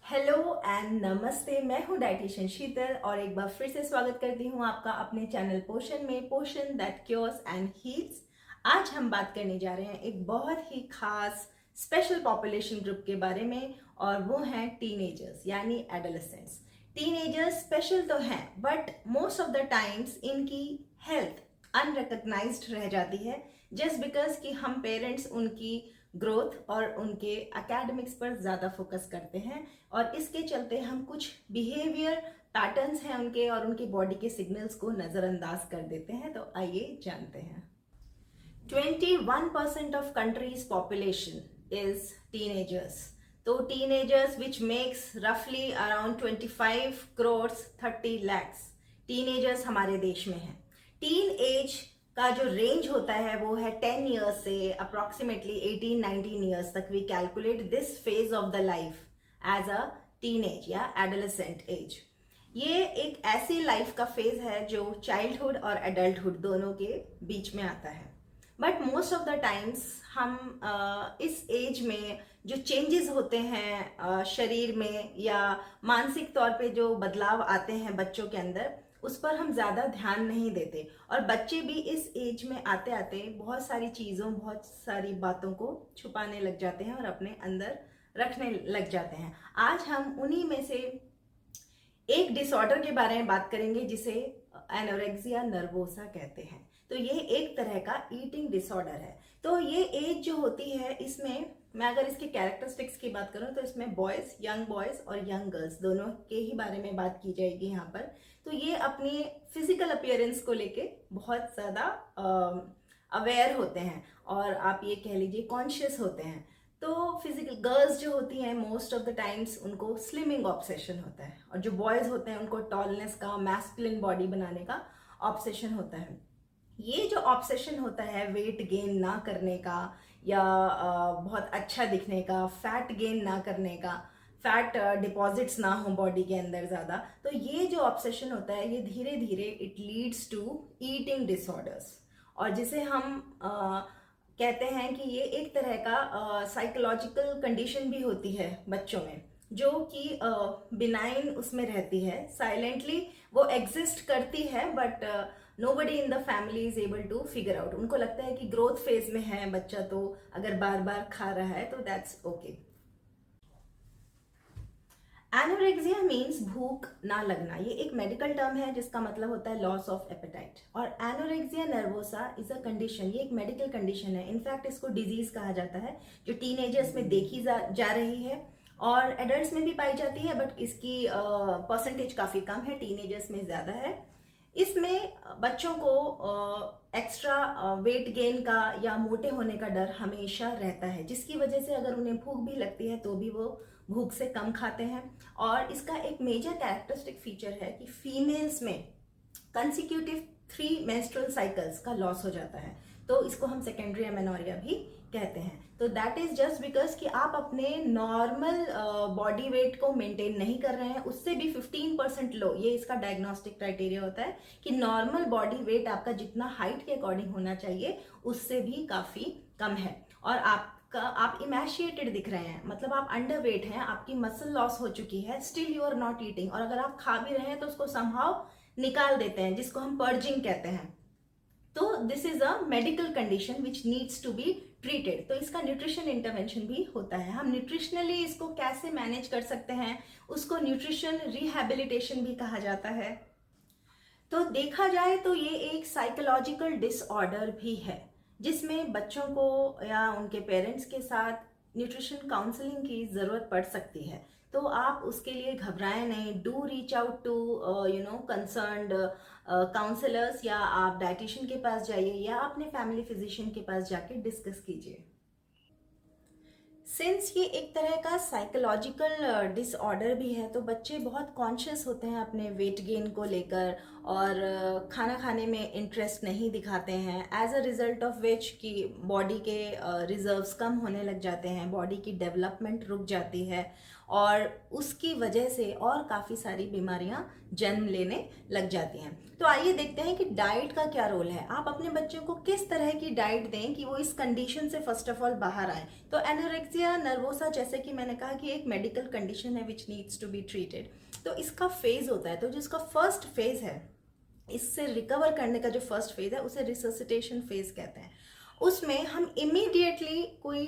Hello and नमस्ते। मैं हूं डाइटिशियन शीतल और एक बार फिर से स्वागत करती हूं आपका अपने चैनल पोषण में, पोषण दैट क्योर्स एंड हील्स। आज हम बात करने जा रहे हैं एक बहुत ही खास स्पेशल पॉपुलेशन ग्रुप के बारे में और वो हैं टीनेजर्स यानी एडोलेसेंट्स। टीनेजर्स स्पेशल तो हैं but most of the times इनकी हेल्थ अनरिकग्नाइज्ड रह जाती है जस्ट बिकॉज कि हम पेरेंट्स उनकी ग्रोथ और उनके एकेडमिक्स पर ज़्यादा फोकस करते हैं और इसके चलते हम कुछ बिहेवियर पैटर्न्स हैं उनके और उनकी बॉडी के सिग्नल्स को नज़रअंदाज कर देते हैं। तो आइए जानते हैं। 21% of country's population is teenagers. तो teenagers which makes roughly around 25 crores 30 lakhs teenagers हमारे देश में हैं। टीन एज का जो रेंज होता है वो है 10 ईयर्स से अप्रॉक्सीमेटली 18-19 ईयर्स तक we calculate this phase of the life as a teenage या एडोलेसेंट एज। ये एक ऐसी लाइफ का फेज है जो चाइल्डहुड और एडल्टहुड दोनों के बीच में आता है। But most of the times हम इस एज में जो चेंजेस होते हैं शरीर में या मानसिक तौर पे जो बदलाव आते हैं बच्चों के अंदर, उस पर हम ज़्यादा ध्यान नहीं देते और बच्चे भी इस एज में आते आते बहुत सारी चीज़ों बहुत सारी बातों को छुपाने लग जाते हैं और अपने अंदर रखने लग जाते हैं। आज हम उन्हीं में से एक डिसऑर्डर के बारे में बात करेंगे जिसे एनोरेक्सिया नर्वोसा कहते हैं। तो ये एक तरह का ईटिंग डिसऑर्डर है। तो ये एज जो होती है इसमें मैं अगर इसके कैरेक्टरिस्टिक्स की बात करूं तो इसमें यंग बॉयज़ और यंग गर्ल्स दोनों के ही बारे में बात की जाएगी यहाँ पर। तो ये अपनी फिजिकल अपीयरेंस को लेके बहुत ज़्यादा अवेयर होते हैं और आप ये कह लीजिए कॉन्शियस होते हैं। तो फिजिकल गर्ल्स जो होती हैं मोस्ट ऑफ द टाइम्स उनको स्लिमिंग ऑब्सेशन होता है और जो बॉयज़ होते हैं उनको टॉलनेस का, मैस्कुलिन बॉडी बनाने का ऑब्सेशन होता है। ये जो ऑब्सेशन होता है वेट गेन ना करने का या बहुत अच्छा दिखने का, फैट गेन ना करने का, फैट डिपॉजिट्स ना हो बॉडी के अंदर ज़्यादा, तो ये जो ऑब्सेशन होता है ये धीरे धीरे it leads to eating disorders और जिसे हम कहते हैं कि ये एक तरह का साइकोलॉजिकल कंडीशन भी होती है बच्चों में जो कि बिनाइन उसमें रहती है, साइलेंटली वो एग्जिस्ट करती है but nobody in the family is able to figure out. उनको लगता है कि ग्रोथ फेज में है बच्चा तो अगर बार बार खा रहा है तो दैट्स ओके। एनोरेक्सिया मीन्स भूख ना लगना। ये एक मेडिकल टर्म है जिसका मतलब होता है लॉस ऑफ एपेटाइट और anorexia nervosa is a condition, ये एक मेडिकल कंडीशन है। इनफैक्ट इसको डिजीज कहा जाता है जो टीनेजर्स में देखी जा रही है और एडल्ट्स में भी पाई जाती है बट इसकी परसेंटेज काफ़ी कम है, टीनेजर्स में ज़्यादा है। इसमें बच्चों को एक्स्ट्रा वेट गेन का या मोटे होने का डर हमेशा रहता है जिसकी वजह से अगर उन्हें भूख भी लगती है तो भी वो भूख से कम खाते हैं। और इसका एक मेजर कैरेक्टरिस्टिक फीचर है कि फीमेल्स में कंसिक्यूटिव 3 मेंस्ट्रुअल साइकिल्स का लॉस हो जाता है, तो इसको हम सेकेंडरी एमेनोरिया भी कहते हैं। तो दैट इज जस्ट बिकॉज कि आप अपने नॉर्मल बॉडी वेट को मेंटेन नहीं कर रहे हैं, उससे भी 15% लो, ये इसका डायग्नोस्टिक क्राइटेरिया होता है कि नॉर्मल बॉडी वेट आपका जितना हाइट के अकॉर्डिंग होना चाहिए उससे भी काफ़ी कम है और आप इमेशिएटेड दिख रहे हैं, मतलब आप अंडर वेट हैं, आपकी मसल लॉस हो चुकी है, still you are not eating और अगर आप खा भी रहे हैं तो उसको समहाउ निकाल देते हैं जिसको हम पर्जिंग कहते हैं। तो this is a medical condition which needs to be treated. तो इसका न्यूट्रिशन इंटरवेंशन भी होता है। हम न्यूट्रिशनली इसको कैसे मैनेज कर सकते हैं, उसको न्यूट्रिशन रिहैबिलिटेशन भी कहा जाता है। तो देखा जाए तो ये एक साइकोलॉजिकल डिसऑर्डर भी है जिसमें बच्चों को या उनके पेरेंट्स के साथ न्यूट्रिशन काउंसलिंग की ज़रूरत पड़ सकती है। तो आप उसके लिए घबराएं नहीं, do reach out to concerned counsellors या आप डाइटिशियन के पास जाइए या अपने फैमिली फिजिशियन के पास जाके डिस्कस कीजिए। सिंस ये एक तरह का साइकोलॉजिकल डिसऑर्डर भी है तो बच्चे बहुत कॉन्शियस होते हैं अपने वेट गेन को लेकर और खाना खाने में इंटरेस्ट नहीं दिखाते हैं, as a result of which कि बॉडी के रिजर्व्स कम होने लग जाते हैं, बॉडी की डेवलपमेंट रुक जाती है और उसकी वजह से और काफ़ी सारी बीमारियां जन्म लेने लग जाती हैं। तो आइए देखते हैं कि डाइट का क्या रोल है। आप अपने बच्चों को किस तरह की डाइट दें कि वो इस कंडीशन से फर्स्ट ऑफ ऑल बाहर आए। तो एनोरेक्सिया नर्वोसा, जैसे कि मैंने कहा, कि एक मेडिकल कंडीशन है which needs to be treated. तो इसका फेज होता है, तो जिसका फर्स्ट फेज है, इससे रिकवर करने का जो फर्स्ट फेज है उसे रिससिटेशन फेज कहते हैं। उसमें हम इमीडिएटली कोई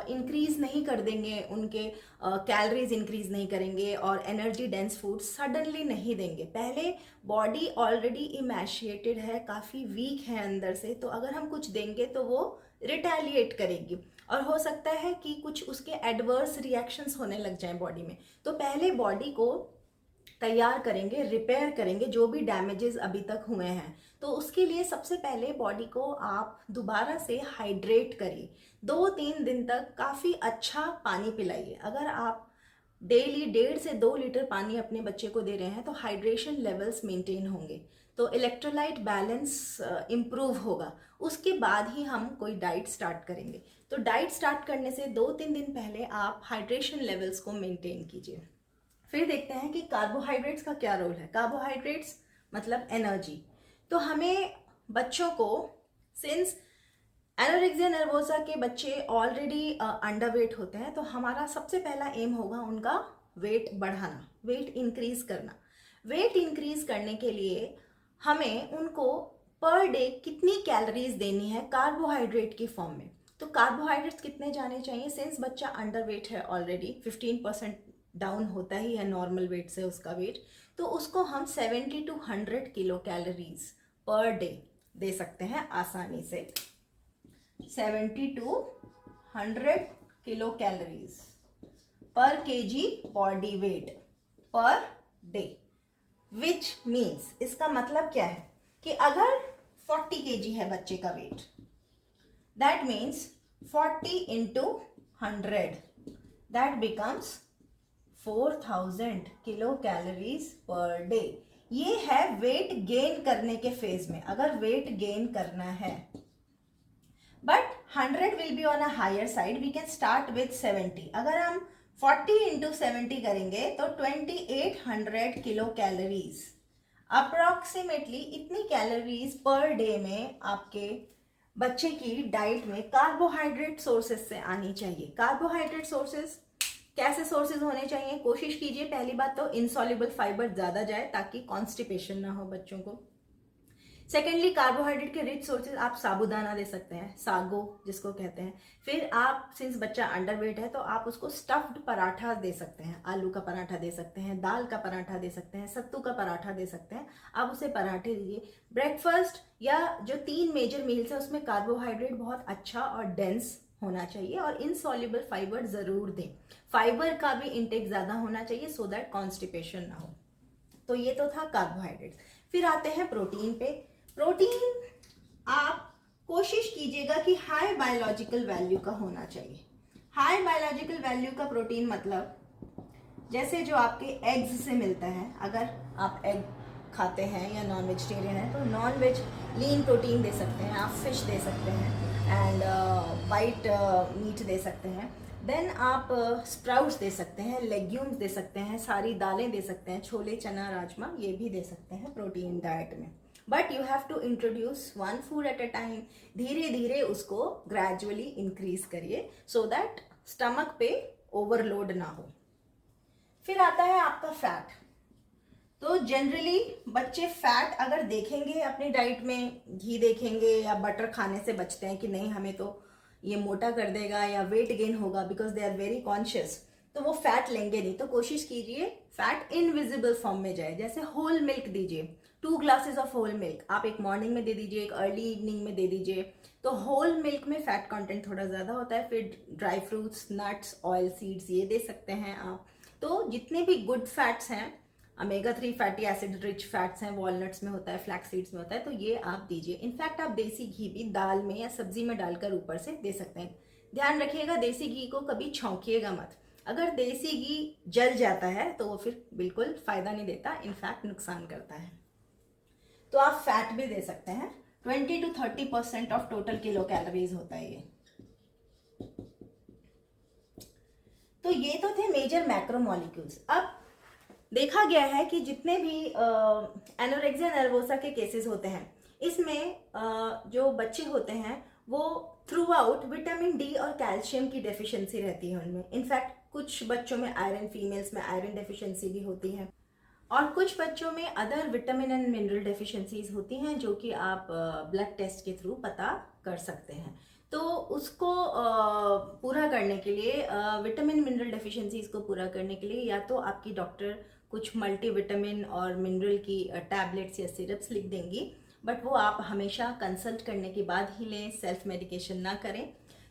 इंक्रीज नहीं कर देंगे, उनके कैलोरीज इंक्रीज नहीं करेंगे और एनर्जी डेंस फूड सडनली नहीं देंगे। पहले बॉडी ऑलरेडी इमैशिएटेड है, काफ़ी वीक है अंदर से, तो अगर हम कुछ देंगे तो वो रिटेलिएट करेगी और हो सकता है कि कुछ उसके एडवर्स रिएक्शंस होने लग जाएं बॉडी में। तो पहले बॉडी को तैयार करेंगे, रिपेयर करेंगे जो भी डैमेजेस अभी तक हुए हैं। तो उसके लिए सबसे पहले बॉडी को आप दोबारा से हाइड्रेट करिए। 2-3 दिन तक काफ़ी अच्छा पानी पिलाइए। अगर आप डेली 1.5 से 2 लीटर पानी अपने बच्चे को दे रहे हैं तो हाइड्रेशन लेवल्स मेंटेन होंगे, तो इलेक्ट्रोलाइट बैलेंस इम्प्रूव होगा। उसके बाद ही हम कोई डाइट स्टार्ट करेंगे। तो डाइट स्टार्ट करने से 2-3 दिन पहले आप हाइड्रेशन लेवल्स को मेंटेन कीजिए। फिर देखते हैं कि कार्बोहाइड्रेट्स का क्या रोल है। कार्बोहाइड्रेट्स मतलब एनर्जी। तो हमें बच्चों को, सिंस एनोरेक्सिया नर्वोसा के बच्चे ऑलरेडी अंडरवेट होते हैं, तो हमारा सबसे पहला एम होगा उनका वेट बढ़ाना, वेट इंक्रीज करना। वेट इंक्रीज करने के लिए हमें उनको पर डे कितनी कैलोरीज देनी है कार्बोहाइड्रेट की फॉर्म में। तो कार्बोहाइड्रेट्स कितने जाने चाहिए, सिंस बच्चा अंडरवेट है ऑलरेडी, 15% डाउन होता ही है नॉर्मल वेट से उसका वेट, तो उसको हम 70 to 100 kilo calories per day they सकते हैं आसानी से। 70 to 100 किलो कैलोरीज पर KG body weight per day, which means, इसका मतलब क्या है कि अगर 40 केजी है बच्चे का weight, that means 40 into 100, that becomes 4000 kilo calories per day. ये है वेट गेन करने के फेज में, अगर वेट गेन करना है। But 100 will be on a higher side, we can start with 70। अगर हम 40 into 70 करेंगे तो 2800 किलो कैलोरीज, अप्रोक्सीमेटली इतनी कैलोरीज पर डे में आपके बच्चे की डाइट में कार्बोहाइड्रेट सोर्सेज से आनी चाहिए। कार्बोहाइड्रेट सोर्सेज कैसे सोर्सेज होने चाहिए, कोशिश कीजिए पहली बात तो इनसॉल्युबल फाइबर ज़्यादा जाए ताकि कॉन्स्टिपेशन ना हो बच्चों को। सेकेंडली, कार्बोहाइड्रेट के रिच सोर्सेज आप साबूदाना दे सकते हैं, सागो जिसको कहते हैं। फिर आप, सिंस बच्चा अंडरवेट है, तो आप उसको स्टफ्ड पराठा दे सकते हैं, आलू का पराठा दे सकते हैं, दाल का पराठा दे सकते हैं, सत्तू का पराठा दे सकते हैं। आप उसे पराठे दीजिए। ब्रेकफास्ट या जो 3 मेजर मील्स है उसमें कार्बोहाइड्रेट बहुत अच्छा और डेंस होना चाहिए और इनसॉल्युबल फाइबर ज़रूर दें। फाइबर का भी इंटेक ज़्यादा होना चाहिए सो दैट कॉन्स्टिपेशन ना हो। तो ये तो था कार्बोहाइड्रेट्स। फिर आते हैं प्रोटीन पे। प्रोटीन आप कोशिश कीजिएगा कि हाई बायोलॉजिकल वैल्यू का होना चाहिए। हाई बायोलॉजिकल वैल्यू का प्रोटीन मतलब जैसे जो आपके एग्स से मिलता है, अगर आप एग खाते हैं या नॉन वेजिटेरियन है तो नॉन वेज लीन प्रोटीन दे सकते हैं, आप फिश दे सकते हैं एंड वाइट मीट दे सकते हैं। देन आप स्प्राउट्स दे सकते हैं, लेग्यूम्स दे सकते हैं, सारी दालें दे सकते हैं, छोले चना राजमा ये भी दे सकते हैं प्रोटीन डाइट में। But you have to introduce 1 food at a time. धीरे धीरे उसको ग्रेजुअली इंक्रीज करिए सो दैट स्टमक पे ओवरलोड ना हो। फिर आता है आपका फैट। तो जनरली बच्चे फैट अगर देखेंगे अपनी डाइट में, घी देखेंगे या बटर खाने से बचते हैं कि नहीं हमें तो ये मोटा कर देगा या वेट गेन होगा, because they are very conscious, तो वो फैट लेंगे नहीं। तो कोशिश कीजिए फैट इनविजिबल फॉर्म में जाए। जैसे होल मिल्क दीजिए, 2 ग्लासेस ऑफ होल मिल्क आप एक मॉर्निंग में दे दीजिए, एक अर्ली इवनिंग में दे दीजिए। तो होल मिल्क में फैट कंटेंट थोड़ा ज़्यादा होता है। फिर dry fruits, nuts, oil seeds ये दे सकते हैं आप। तो जितने भी गुड फैट्स हैं, omega 3 fatty acid rich fats हैं, वॉलनट्स में होता है, फ्लैक्स सीड्स में होता है, तो ये आप दीजिए। इनफैक्ट आप देसी घी भी दाल में या सब्जी में डालकर ऊपर से दे सकते हैं। ध्यान रखिएगा देसी घी को कभी छौंकिएगा मत। अगर देसी घी जल जाता है तो वो फिर बिल्कुल फायदा नहीं देता, इनफैक्ट नुकसान करता है। तो आप फैट भी दे सकते हैं। 20 to 30% of total kilo calories होता है ये। तो ये तो थे मेजर मैक्रोमोलिक्यूल्स। अब देखा गया है कि जितने भी एनोरेक्सिया नर्वोसा के केसेस होते हैं, इसमें जो बच्चे होते हैं वो थ्रू आउट विटामिन डी और कैल्शियम की डेफिशिएंसी रहती है उनमें। इनफैक्ट कुछ बच्चों में आयरन, फीमेल्स में आयरन डेफिशिएंसी भी होती है, और कुछ बच्चों में other vitamin and mineral deficiencies होती हैं जो कि आप ब्लड टेस्ट के थ्रू पता कर सकते हैं। तो उसको पूरा करने के लिए, विटामिन मिनरल डेफिशिएंसीज को पूरा करने के लिए, या तो आपकी डॉक्टर कुछ मल्टीविटामिन और मिनरल की टैबलेट्स या सिरप्स लिख देंगी, बट वो आप हमेशा कंसल्ट करने के बाद ही लें, सेल्फ मेडिकेशन ना करें।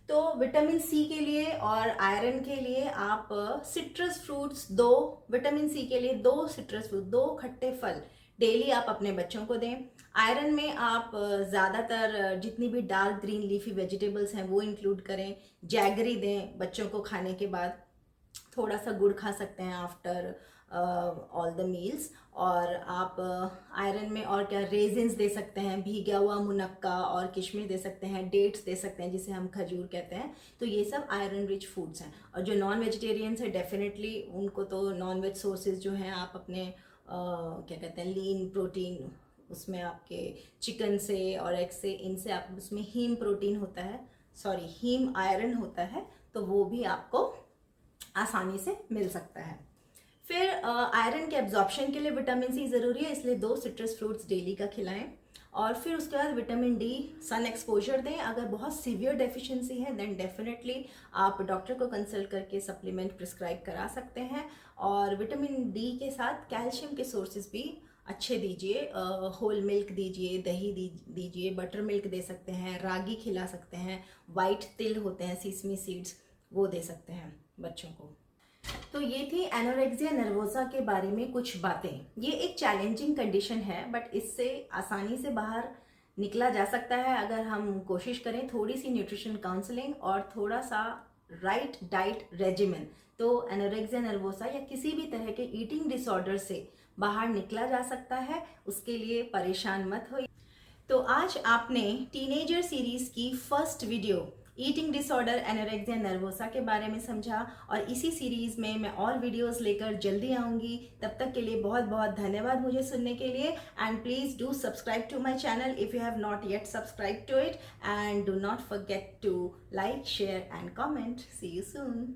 तो विटामिन सी के लिए और आयरन के लिए आप सिट्रस फ्रूट्स, 2 विटामिन सी के लिए 2 सिट्रस फ्रूट, 2 खट्टे फल डेली आप अपने बच्चों को दें। आयरन में आप ज़्यादातर जितनी भी डार्क ग्रीन लीफी वेजिटेबल्स हैं वो इंक्लूड करें। जैगरी दें बच्चों को खाने के बाद, थोड़ा सा गुड़ खा सकते हैं आफ्टर ऑल द मील्स। और आप आयरन में और क्या, रेजिन्स दे सकते हैं, भीगा हुआ मुनक्का और किशमिश दे सकते हैं, डेट्स दे सकते हैं जिसे हम खजूर कहते हैं। तो ये सब आयरन रिच फूड्स हैं। और जो नॉन वेजिटेरियंस है, डेफिनेटली उनको तो नॉन वेज सोर्सेज जो हैं आप अपने क्या कहते हैं, लीन प्रोटीन, उसमें आपके चिकन से और एग से, इनसे आप, उसमें हीम प्रोटीन होता है, सॉरी हीम आयरन होता है, तो वो भी आपको आसानी से मिल सकता है। फिर आयरन के एब्जॉर्प्शन के लिए विटामिन सी ज़रूरी है, इसलिए 2 सिट्रस फ्रूट्स डेली का खिलाएं। और फिर उसके बाद विटामिन डी सन एक्सपोजर दें। अगर बहुत सीवियर डेफिशिएंसी है देन डेफिनेटली आप डॉक्टर को कंसल्ट करके सप्लीमेंट प्रिस्क्राइब करा सकते हैं। और विटामिन डी के साथ कैल्शियम के सोर्सेज भी अच्छे दीजिए, होल मिल्क दीजिए, दही दीजिए, बटर मिल्क दे सकते हैं, रागी खिला सकते हैं, वाइट तिल होते हैं, सीसमी सीड्स, वो दे सकते हैं बच्चों को। तो ये थी एनोरेक्सिया नर्वोसा के बारे में कुछ बातें। ये एक चैलेंजिंग कंडीशन है, बट इससे आसानी से बाहर निकला जा सकता है अगर हम कोशिश करें, थोड़ी सी न्यूट्रिशन काउंसलिंग और थोड़ा सा राइट डाइट रेजिमेन। तो एनोरेक्सिया नर्वोसा या किसी भी तरह के ईटिंग डिसऑर्डर से बाहर निकला जा सकता है, उसके लिए परेशान मत होइए। तो आज आपने टीनेजर सीरीज की first video eating disorder anorexia nervosa के बारे में समझा, और इसी सीरीज में मैं और वीडियोस लेकर जल्दी आऊँगी। तब तक के लिए बहुत बहुत धन्यवाद मुझे सुनने के लिए, and please do subscribe to my channel if you have not yet subscribe to it, and do not forget to like, share and comment. See you soon.